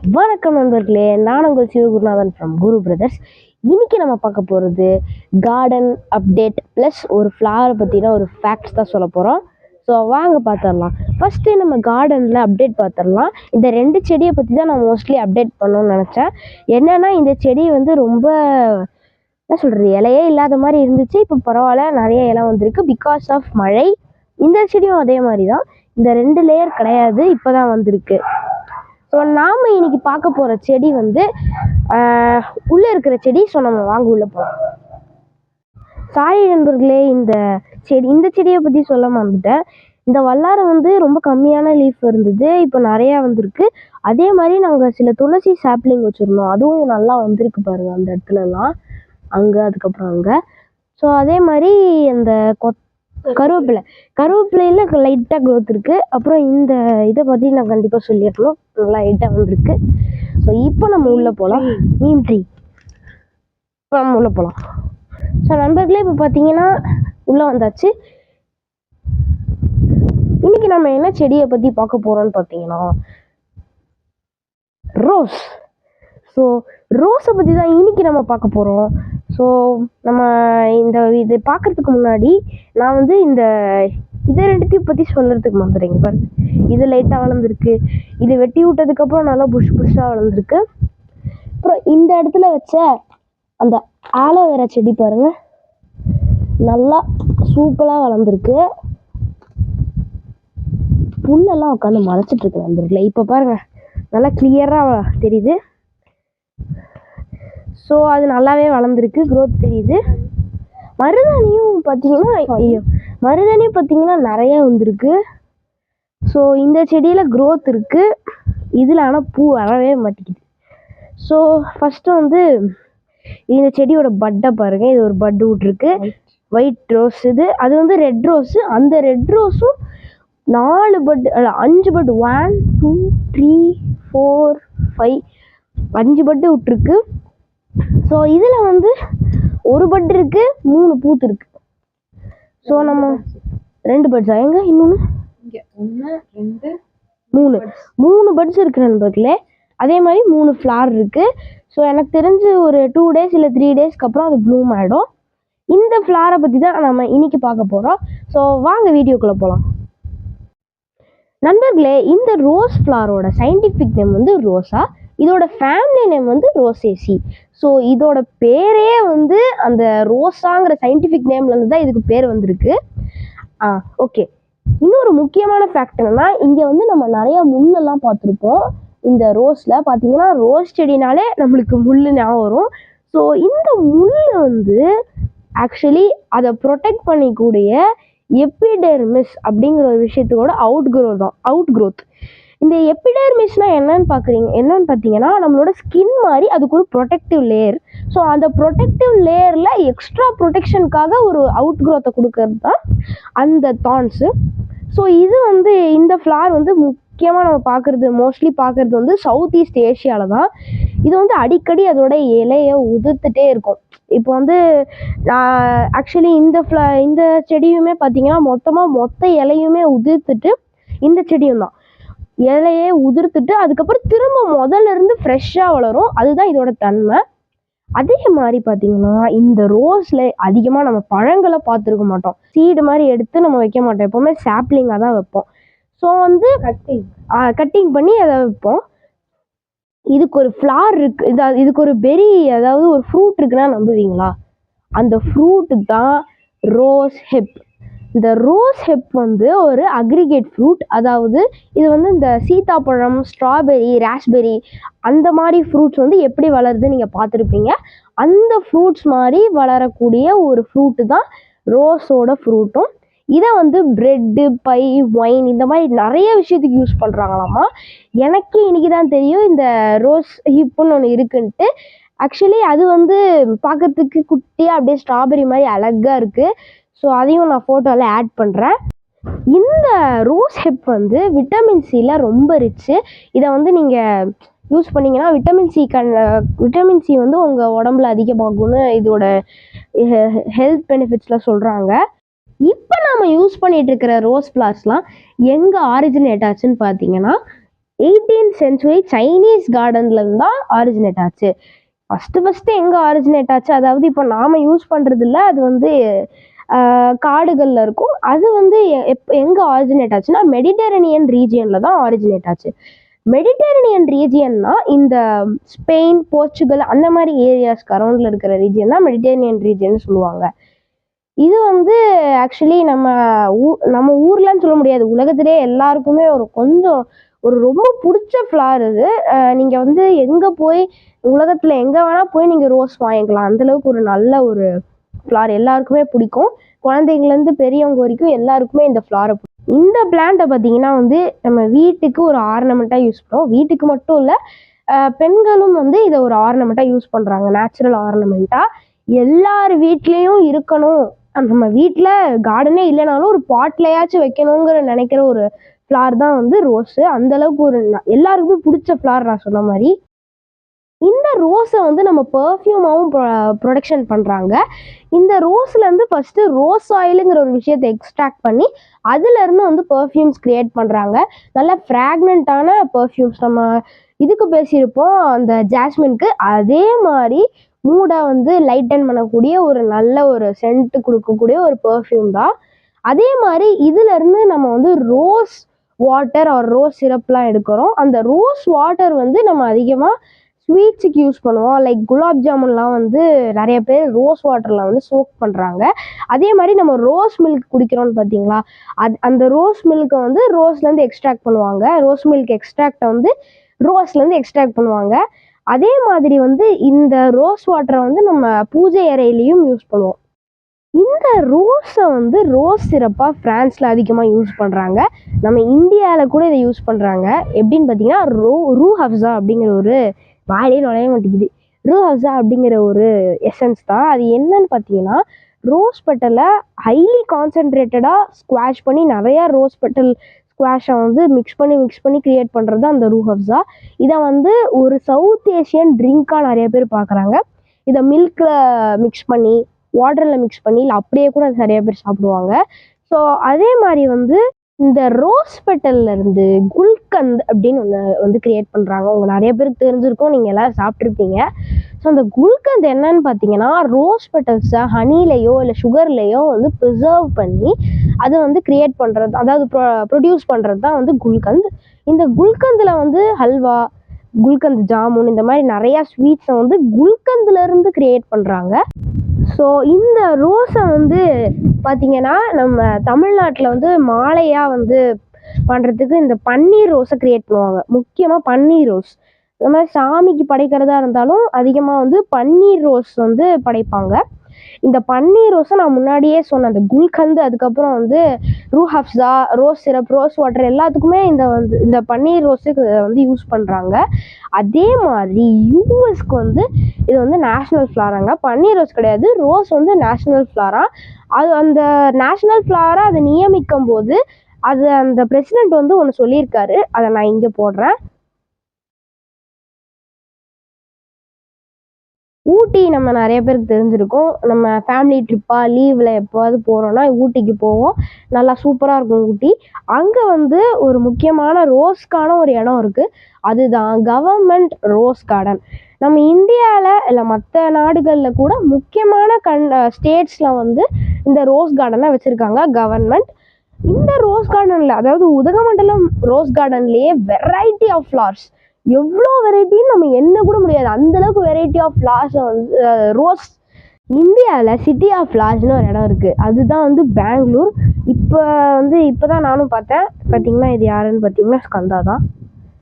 வணக்கம் நண்பர்களே, நான் உங்கள் சிவகுருநாதன் ஃப்ரம் குரு பிரதர்ஸ். இன்னைக்கு நம்ம பார்க்க போகிறது கார்டன் அப்டேட் ப்ளஸ் ஒரு ஃப்ளவரை பற்றின ஒரு ஃபேக்ட்ஸ் தான் சொல்ல போகிறோம். ஸோ வாங்க பார்த்துடலாம். ஃபஸ்ட்டு நம்ம கார்டனில் அப்டேட் பார்த்துடலாம். இந்த 2 செடியை பற்றி தான் நான் மோஸ்ட்லி அப்டேட் பண்ணணும்னு நினச்சேன். என்னென்னா இந்த செடி வந்து ரொம்ப என்ன சொல்கிறது, இலையே இல்லாத மாதிரி இருந்துச்சு. இப்போ பரவாயில்ல, நிறைய இலை வந்திருக்கு பிகாஸ் ஆஃப் மழை. இந்த செடியும் அதே மாதிரி தான், இந்த 2 லேயர் கிடையாது, இப்போ தான் வந்திருக்கு. ஸோ நாம் இன்னைக்கு பார்க்க போகிற செடி வந்து உள்ளே இருக்கிற செடி. ஸோ நம்ம வாங்க உள்ளே போகலாம். சாரி நண்பர்களே, இந்த செடியை பற்றி சொல்ல மறந்துட்டேன். இந்த வல்லாரை வந்து ரொம்ப கம்மியான லீஃப் இருந்தது, இப்போ நிறையா வந்திருக்கு. அதே மாதிரி நாங்கள் சில துளசி சாப்ளிங் வச்சுருந்தோம், அதுவும் நல்லா வந்திருக்கு பாருங்கள் அந்த இடத்துலலாம், அங்கே அதுக்கப்புறம் அங்கே. ஸோ அதே மாதிரி அந்த கருவேப்பிலையில் லைட்டாக க்ரோத் இருக்குது. அப்புறம் இந்த இதை பற்றி நான் கண்டிப்பாக சொல்லிடணும், நல்லா லைட்டாக வந்துருக்கு. ஸோ இப்போ நம்ம உள்ளே போகலாம். நீம் ட்ரீ, இப்போ நம்ம உள்ளே போகலாம். ஸோ நண்பர்களே, இப்போ பார்த்தீங்கன்னா உள்ளே வந்தாச்சு. இன்றைக்கி நம்ம என்ன செடியை பற்றி பார்க்க போகிறோம்னு பார்த்தீங்கன்னா ரோஸ். ஸோ ரோஸை பற்றி தான் இன்றைக்கி நம்ம பார்க்க போகிறோம். ஸோ நம்ம இது பார்க்குறதுக்கு முன்னாடி நான் வந்து இதை 2 பற்றி சொல்கிறதுக்கு மறந்துடுறீங்க பாருங்க. இது லைட்டாக வளர்ந்துருக்கு, இது வெட்டி விட்டதுக்கப்புறம் நல்லா புஷ்ஷாக வளர்ந்துருக்கு. அப்புறம் இந்த இடத்துல வச்ச அந்த ஆலோவேரா செடி பாருங்கள், நல்லா சூப்பராக வளர்ந்துருக்கு. புல்லெல்லாம் உட்காந்து மறைச்சிட்ருக்கு நண்பர்களே, இப்போ பாருங்கள் நல்லா கிளியராக தெரியுது. ஸோ அது நல்லாவே வளர்ந்துருக்கு, க்ரோத் தெரியுது. மருதாணியும் பார்த்தீங்கன்னா நிறைய வந்திருக்கு. ஸோ இந்த செடியில் க்ரோத் இருக்குது, இதில் ஆனால் பூ வரவே மாட்டேங்குது. ஸோ ஃபஸ்ட்டு வந்து இந்த செடியோட பட்டை பாருங்கள், இது ஒரு பட்டு விட்ருக்கு, ஒயிட் ரோஸ். அது வந்து ரெட் ரோஸு. அந்த ரெட் ரோஸும் 4 பட்டு 5 பட்டு 1 2 3 4 5 5 பட்டு விட்ருக்கு. ஸோ இதில் வந்து ஒரு பட் இருக்குது, 3 பூத்து இருக்கு. ஸோ நம்ம 2 பட்ஸா, எங்க இன்னொன்று 3 பட்ஸ் இருக்கு நண்பர்களே. அதே மாதிரி 3 ஃப்ளார் இருக்கு. ஸோ எனக்கு தெரிஞ்சு ஒரு 2 டேஸ் இல்லை 3 டேஸ்க்கு அப்புறம் அது ப்ளூம் ஆகிடும். இந்த ஃப்ளாரை பற்றி தான் நம்ம இன்னைக்கு பார்க்க போகிறோம். ஸோ வாங்க வீடியோக்குள்ளே போகலாம். நண்பர்களே, இந்த ரோஸ் ஃப்ளாரோட சயின்டிஃபிக் நேம் வந்து ரோசா. இதோட ஃபேமிலி நேம் வந்து ரோசேசி. ஸோ இதோட பேரே வந்து அந்த ரோஸாங்கிற சயின்டிஃபிக் நேம்லேருந்து தான் இதுக்கு பேர் வந்திருக்கு. ஓகே, இன்னொரு முக்கியமான ஃபேக்ட் என்னன்னா, இங்கே வந்து நம்ம நிறையா முள்ளெல்லாம் பார்த்துருப்போம். இந்த ரோஸில் பார்த்தீங்கன்னா ரோஸ் செடினாலே நம்மளுக்கு முள் ஞாபகம் வரும். ஸோ இந்த முள் வந்து ஆக்சுவலி அதை ப்ரொடெக்ட் பண்ணிக்கூடிய எபிடெர்மிஸ் அப்படிங்கிற ஒரு விஷயத்தோட அவுட் க்ரோத். இந்த எபிடெர்மிஸ்னால் என்னன்னு பார்த்தீங்கன்னா நம்மளோட ஸ்கின் மாதிரி அதுக்கு ஒரு ப்ரொடெக்டிவ் லேயர். ஸோ அந்த ப்ரொடெக்டிவ் லேயரில் எக்ஸ்ட்ரா ப்ரொடெக்ஷனுக்காக ஒரு அவுட் க்ரோத்தை கொடுக்கறது தான் அந்த தான்ஸு. ஸோ இது வந்து இந்த ஃப்ளார் வந்து முக்கியமாக நம்ம மோஸ்ட்லி பார்க்குறது வந்து சவுத் ஈஸ்ட் ஏஷியாவில் தான். இது வந்து அடிக்கடி அதோட இலையை உதிர்த்துட்டே இருக்கும். இப்போ வந்து ஆக்சுவலி இந்த செடியுமே பார்த்தீங்கன்னா மொத்த இலையுமே உதிர்த்துட்டு, இந்த செடியும் தான் இலையே உதிர்த்துட்டு அதுக்கப்புறம் திரும்ப முதல்ல இருந்து ஃப்ரெஷ்ஷாக வளரும். அதுதான் இதோட தன்மை. அதே மாதிரி பார்த்தீங்கன்னா இந்த ரோஸில் அதிகமாக நம்ம பழங்களை பார்த்துருக்க மாட்டோம். சீடு மாதிரி எடுத்து நம்ம வைக்க மாட்டோம், எப்போவுமே சாப்ளிங்காக தான் வைப்போம். ஸோ வந்து கட்டிங் பண்ணி அதை வைப்போம். இதுக்கு ஒரு ஃப்ளார் இருக்குது, இதுக்கு ஒரு பெரி, அதாவது ஒரு ஃப்ரூட் இருக்குன்னா நம்புவீங்களா? அந்த ஃப்ரூட்டு தான் ரோஸ் ஹிப். இந்த ரோஸ் ஹிப் வந்து ஒரு அக்ரிகேட் ஃப்ரூட். அதாவது இது வந்து இந்த சீத்தாப்பழம், ஸ்ட்ராபெரி, ராஸ்பெரி அந்த மாதிரி ஃப்ரூட்ஸ் வந்து எப்படி வளருது நீங்கள் பார்த்துருப்பீங்க. அந்த ஃப்ரூட்ஸ் மாதிரி வளரக்கூடிய ஒரு ஃப்ரூட்டு தான் ரோஸோட ஃப்ரூட்டும். இதை வந்து ப்ரெட்டு, பை, ஒயின் இந்த மாதிரி நிறைய விஷயத்துக்கு யூஸ் பண்ணுறாங்களாமா. எனக்கு இன்றைக்கி தான் தெரியும் இந்த ரோஸ் ஹிப்புன்னு ஒன்று இருக்குன்ட்டு. ஆக்சுவலி அது வந்து பார்க்குறதுக்கு குட்டியாக அப்படியே ஸ்ட்ராபெரி மாதிரி அழகாக இருக்குது. ஸோ அதையும் நான் ஃபோட்டோவில் ஆட் பண்ணுறேன். இந்த ரோஸ் ஹிப் வந்து விட்டமின் சியில் ரொம்ப ரிச்சு. இதை வந்து நீங்கள் யூஸ் பண்ணிங்கன்னா விட்டமின் சி வந்து உங்கள் உடம்புல அதிகமாகும்னு இதோட ஹெல்த் பெனிஃபிட்ஸில் சொல்கிறாங்க. இப்போ நாம் யூஸ் பண்ணிகிட்டு இருக்கிற ரோஸ் ஃப்ளார்ஸ்லாம் எங்கே ஆரிஜினேட் ஆச்சுன்னு பார்த்தீங்கன்னா 18th சென்ச்சுரி சைனீஸ் கார்டன்லேருந்து தான் ஆரிஜினேட் ஆச்சு. ஃபஸ்ட்டு எங்கே ஆரிஜினேட் ஆச்சு, அதாவது இப்போ நாம் யூஸ் பண்ணுறது இல்லை, அது வந்து காடுகளில் இருக்கும். அது வந்து எங்கே ஆரிஜினேட் ஆச்சுன்னா மெடிட்டரேனியன் ரீஜியனில் தான் ஆரிஜினேட் ஆச்சு. மெடிட்டரேனியன் ரீஜியன்னா இந்த ஸ்பெயின், போர்ச்சுகல் அந்த மாதிரி ஏரியாஸ்க்கு அரௌண்டில் இருக்கிற ரீஜியன் தான் மெடிட்டரேனியன் ரீஜியன் சொல்லுவாங்க. இது வந்து ஆக்சுவலி நம்ம ஊர்லன்னு சொல்ல முடியாது, உலகத்திலே எல்லாருக்குமே ஒரு ரொம்ப பிடிச்ச ஃப்ளார் இது. நீங்கள் வந்து எங்கே போய் உலகத்தில் எங்கே வேணால் போய் நீங்கள் ரோஸ் வாங்கிக்கலாம். அந்தளவுக்கு ஒரு நல்ல ஒரு ஃப்ளார், எல்லாருக்குமே பிடிக்கும். குழந்தைங்கலேருந்து பெரியவங்க வரைக்கும் எல்லாருக்குமே இந்த ஃப்ளாரை பிடிக்கும். இந்த பிளான்ட்டை பார்த்தீங்கன்னா வந்து நம்ம வீட்டுக்கு ஒரு ஆர்னமெண்ட்டாக யூஸ் பண்ணுவோம். வீட்டுக்கு மட்டும் இல்லை, பெண்களும் வந்து இதை ஒரு ஆர்னமெண்ட்டாக யூஸ் பண்ணுறாங்க, நேச்சுரல் ஆர்னமெண்ட்டாக. எல்லார் வீட்லேயும் இருக்கணும், நம்ம வீட்டில் கார்டனே இல்லைனாலும் ஒரு பாட்லையாச்சும் வைக்கணுங்கிற நினைக்கிற ஒரு ஃப்ளார் தான் வந்து ரோஸு. அந்தளவுக்கு ஒரு எல்லாருக்குமே பிடிச்ச ஃப்ளார் நான் சொன்ன மாதிரி. இந்த ரோஸை வந்து நம்ம பர்ஃப்யூமாகவும் ப்ரொடக்ஷன் பண்ணுறாங்க. இந்த ரோஸ்லேருந்து ஃபஸ்ட்டு ரோஸ் ஆயிலுங்கிற ஒரு விஷயத்தை எக்ஸ்ட்ராக்ட் பண்ணி அதுலேருந்து வந்து பர்ஃப்யூம்ஸ் க்ரியேட் பண்ணுறாங்க. நல்ல ஃப்ராக்னண்ட்டான பர்ஃப்யூம்ஸ். நம்ம இதுக்கு பேசியிருப்போம் அந்த ஜாஸ்மின்க்கு, அதே மாதிரி மூடை வந்து லைட்டன் பண்ணக்கூடிய ஒரு நல்ல ஒரு சென்ட்டு கொடுக்கக்கூடிய ஒரு பர்ஃப்யூம் தான். அதே மாதிரி இதுலேருந்து நம்ம வந்து ரோஸ் வாட்டர் ஒரு ரோஸ் சிரப்லாம் எடுக்கிறோம். அந்த ரோஸ் வாட்டர் வந்து நம்ம அதிகமாக ஸ்வீட்ஸுக்கு யூஸ் பண்ணுவோம். லைக் குலாப் ஜாமுன்லாம் வந்து நிறைய பேர் ரோஸ் வாட்டரில் வந்து சோக் பண்ணுறாங்க. அதே மாதிரி நம்ம ரோஸ் மில்க் குடிக்கிறோன்னு பார்த்தீங்களா, அந்த ரோஸ் மில்க்கை வந்து ரோஸ்லேருந்து எக்ஸ்ட்ராக்ட் பண்ணுவாங்க. ரோஸ் மில்க் எக்ஸ்ட்ராக்டை வந்து ரோஸ்லேருந்து எக்ஸ்ட்ராக்ட் பண்ணுவாங்க. அதே மாதிரி வந்து இந்த ரோஸ் வாட்டரை வந்து நம்ம பூஜை அறையிலையும் யூஸ் பண்ணுவோம். இந்த ரோஸை வந்து ரோஸ் சிரப்பாக ஃப்ரான்ஸில் அதிகமாக யூஸ் பண்ணுறாங்க. நம்ம இந்தியாவில் கூட இதை யூஸ் பண்ணுறாங்க. எப்படின்னு பார்த்தீங்கன்னா ரூ ஹப்ஸா அப்படிங்கிற ஒரு வாயிலே நுழைய மாட்டேங்குது. ரூ ஹப்ஸா அப்படிங்கிற ஒரு எசன்ஸ் தான். அது என்னன்னு பார்த்தீங்கன்னா, ரோஸ் பெட்டலை ஹைலி கான்சென்ட்ரேட்டடாக ஸ்குவாஷ் பண்ணி நிறையா ரோஸ் பெட்டல் ஸ்குவாஷை வந்து மிக்ஸ் பண்ணி க்ரியேட் பண்ணுறது அந்த ரூ ஹப்ஸா. இதை வந்து ஒரு சவுத் ஏஷியன் ட்ரிங்காக நிறைய பேர் பார்க்குறாங்க. இதை மில்கில் மிக்ஸ் பண்ணி, வாட்டரில் மிக்ஸ் பண்ணி, இல்லை அப்படியே கூட நிறைய பேர் சாப்பிடுவாங்க. ஸோ அதே மாதிரி வந்து இந்த ரோஸ் பெட்டல்லேருந்து குல்கந்த் அப்படின்னு ஒன்று வந்து க்ரியேட் பண்ணுறாங்க. உங்கள் நிறைய பேருக்கு தெரிஞ்சிருக்கும், நீங்கள் எல்லோரும் சாப்பிட்ருப்பீங்க. ஸோ அந்த குல்கந்த் என்னன்னு பார்த்தீங்கன்னா, ரோஸ் பெட்டல்ஸை ஹனிலேயோ இல்லை சுகர்லேயோ வந்து ப்ரிசர்வ் பண்ணி அதை வந்து க்ரியேட் பண்ணுறது, அதாவது ப்ரொடியூஸ் பண்ணுறது தான் வந்து குல்கந்த். இந்த குல்கந்தில் வந்து ஹல்வா, குல்கந்த் ஜாமுன், இந்த மாதிரி நிறையா ஸ்வீட்ஸை வந்து குல்கந்துலேருந்து க்ரியேட் பண்ணுறாங்க. ஸோ இந்த ரோஸை வந்து பார்த்திங்கன்னா, நம்ம தமிழ்நாட்டில் வந்து மாலையாக வந்து பண்ணுறதுக்கு இந்த பன்னீர் ரோஸை க்ரியேட் பண்ணுவாங்க. முக்கியமாக பன்னீர் ரோஸ். இந்த மாதிரி சாமிக்கு படைக்கிறதா இருந்தாலும் அதிகமாக வந்து பன்னீர் ரோஸ் வந்து படைப்பாங்க. இந்த பன்னீர் ரோஸை நான் முன்னாடியே சொன்னேன், அந்த குல்கந்து, அதுக்கப்புறம் வந்து ரூ Hafsa, rose syrup, rose water எல்லாத்துக்குமே இந்த பன்னீர் ரோஸுக்கு வந்து யூஸ் பண்ணுறாங்க. அதே மாதிரி யூஎஸ்க்கு வந்து இது வந்து நேஷ்னல் ஃப்ளாராங்க. பன்னீர் ரோஸ் கிடையாது, ரோஸ் வந்து நேஷ்னல் ஃப்ளாரா. அது அந்த நேஷ்னல் ஃப்ளாரா அதை நியமிக்கும் போது அந்த பிரசிடென்ட் வந்து ஒன்று சொல்லியிருக்காரு. அதை நான் இங்கே போடுறேன். ஊட்டி நம்ம நிறைய பேருக்கு தெரிஞ்சிருக்கும். நம்ம ஃபேமிலி ட்ரிப்பாக லீவில் எப்போவாது போகிறோன்னா ஊட்டிக்கு போவோம். நல்லா சூப்பராக இருக்கும் ஊட்டி. அங்கே வந்து ஒரு முக்கியமான ரோஸ்க்கான ஒரு இடம் இருக்குது. அதுதான் கவர்மெண்ட் ரோஸ் கார்டன். நம்ம இந்தியாவில் இல்லை மற்ற நாடுகளில் கூட முக்கியமான ஸ்டேட்ஸில் வந்து இந்த ரோஸ் கார்டனை வச்சுருக்காங்க கவர்மெண்ட். இந்த ரோஸ் கார்டனில், அதாவது உதகமண்டலம் ரோஸ் கார்டன்லேயே வெரைட்டி ஆஃப் ஃப்ளார்ஸ், எவ்வளோ வெரைட்டின்னு நம்ம என்ன கூட முடியாது, அந்தளவுக்கு வெரைட்டி ஆஃப் ஃப்ளார்ஸை வந்து ரோஸ். இந்தியாவில் சிட்டி ஆஃப் ஃப்ளார்ஸ்னு ஒரு இடம் இருக்குது. அதுதான் வந்து பெங்களூர். இப்போ தான் நானும் பார்த்தேன். பார்த்தீங்கன்னா இது யாருன்னு பார்த்தீங்கன்னா ஸ்கந்தா தான்.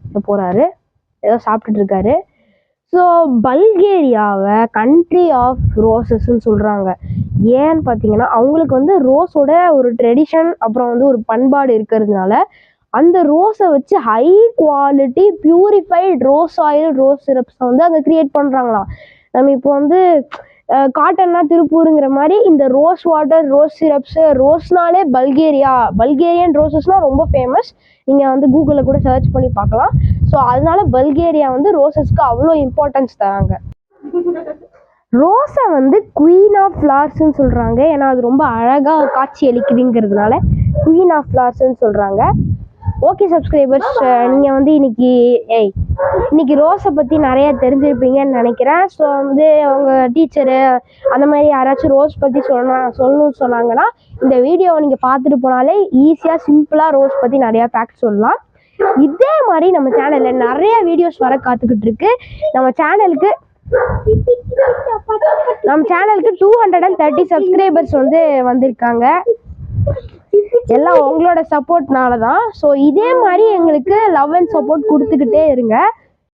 இப்போ போகிறாரு, ஏதோ சாப்பிட்டுட்ருக்காரு. ஸோ பல்கேரியாவை கண்ட்ரி ஆஃப் ரோசஸ்ன்னு சொல்கிறாங்க. ஏன்னு பார்த்தீங்கன்னா, அவங்களுக்கு வந்து ரோஸோட ஒரு ட்ரெடிஷன், அப்புறம் வந்து ஒரு பண்பாடு இருக்கிறதுனால அந்த ரோஸை வச்சு high quality purified rose oil, rose சிரப்ஸை வந்து அங்கே க்ரியேட் பண்ணுறாங்களாம். நம்ம இப்போ வந்து காட்டன்னா திருப்பூருங்கிற மாதிரி இந்த rose water, rose syrups, ரோஸ்னாலே Bulgarian ரோசஸ்னால் ரொம்ப ஃபேமஸ். நீங்கள் வந்து கூகுளில் கூட சர்ச் பண்ணி பார்க்கலாம். ஸோ அதனால பல்கேரியா வந்து ரோசஸ்க்கு அவ்வளோ இம்பார்ட்டன்ஸ் தராங்க. ரோஸை வந்து குவீன் ஆஃப் ஃப்ளார்ஸ்ன்னு சொல்கிறாங்க. ஏன்னா அது ரொம்ப அழகாக காட்சி அளிக்குதுங்கிறதுனால குவீன் ஆஃப் ஃப்ளார்ஸ்ன்னு சொல்கிறாங்க. ஓகே சப்ஸ்கிரைபர்ஸ், நீங்கள் வந்து இன்னைக்கு ரோஸை பற்றி நிறைய தெரிஞ்சிருப்பீங்கன்னு நினைக்கிறேன். ஸோ வந்து அவங்க டீச்சரு அந்த மாதிரி யாராச்சும் ரோஸ் பற்றி சொல்லணும்னு சொன்னாங்கன்னா இந்த வீடியோவை நீங்கள் பார்த்துட்டு போனாலே ஈஸியாக சிம்பிளாக ரோஸ் பற்றி நிறையா ஃபேக்ட் சொல்லலாம். இதே மாதிரி நம்ம சேனலில் நிறைய வீடியோஸ் வர காத்துக்கிட்டு இருக்கு. நம்ம சேனலுக்கு 230 சப்ஸ்கிரைபர்ஸ் வந்து வந்திருக்காங்க. எல்லாம் உங்களோட சப்போர்ட்னால தான். ஸோ இதே மாதிரி எங்களுக்கு லவ் அண்ட் சப்போர்ட் கொடுத்துக்கிட்டே இருங்க.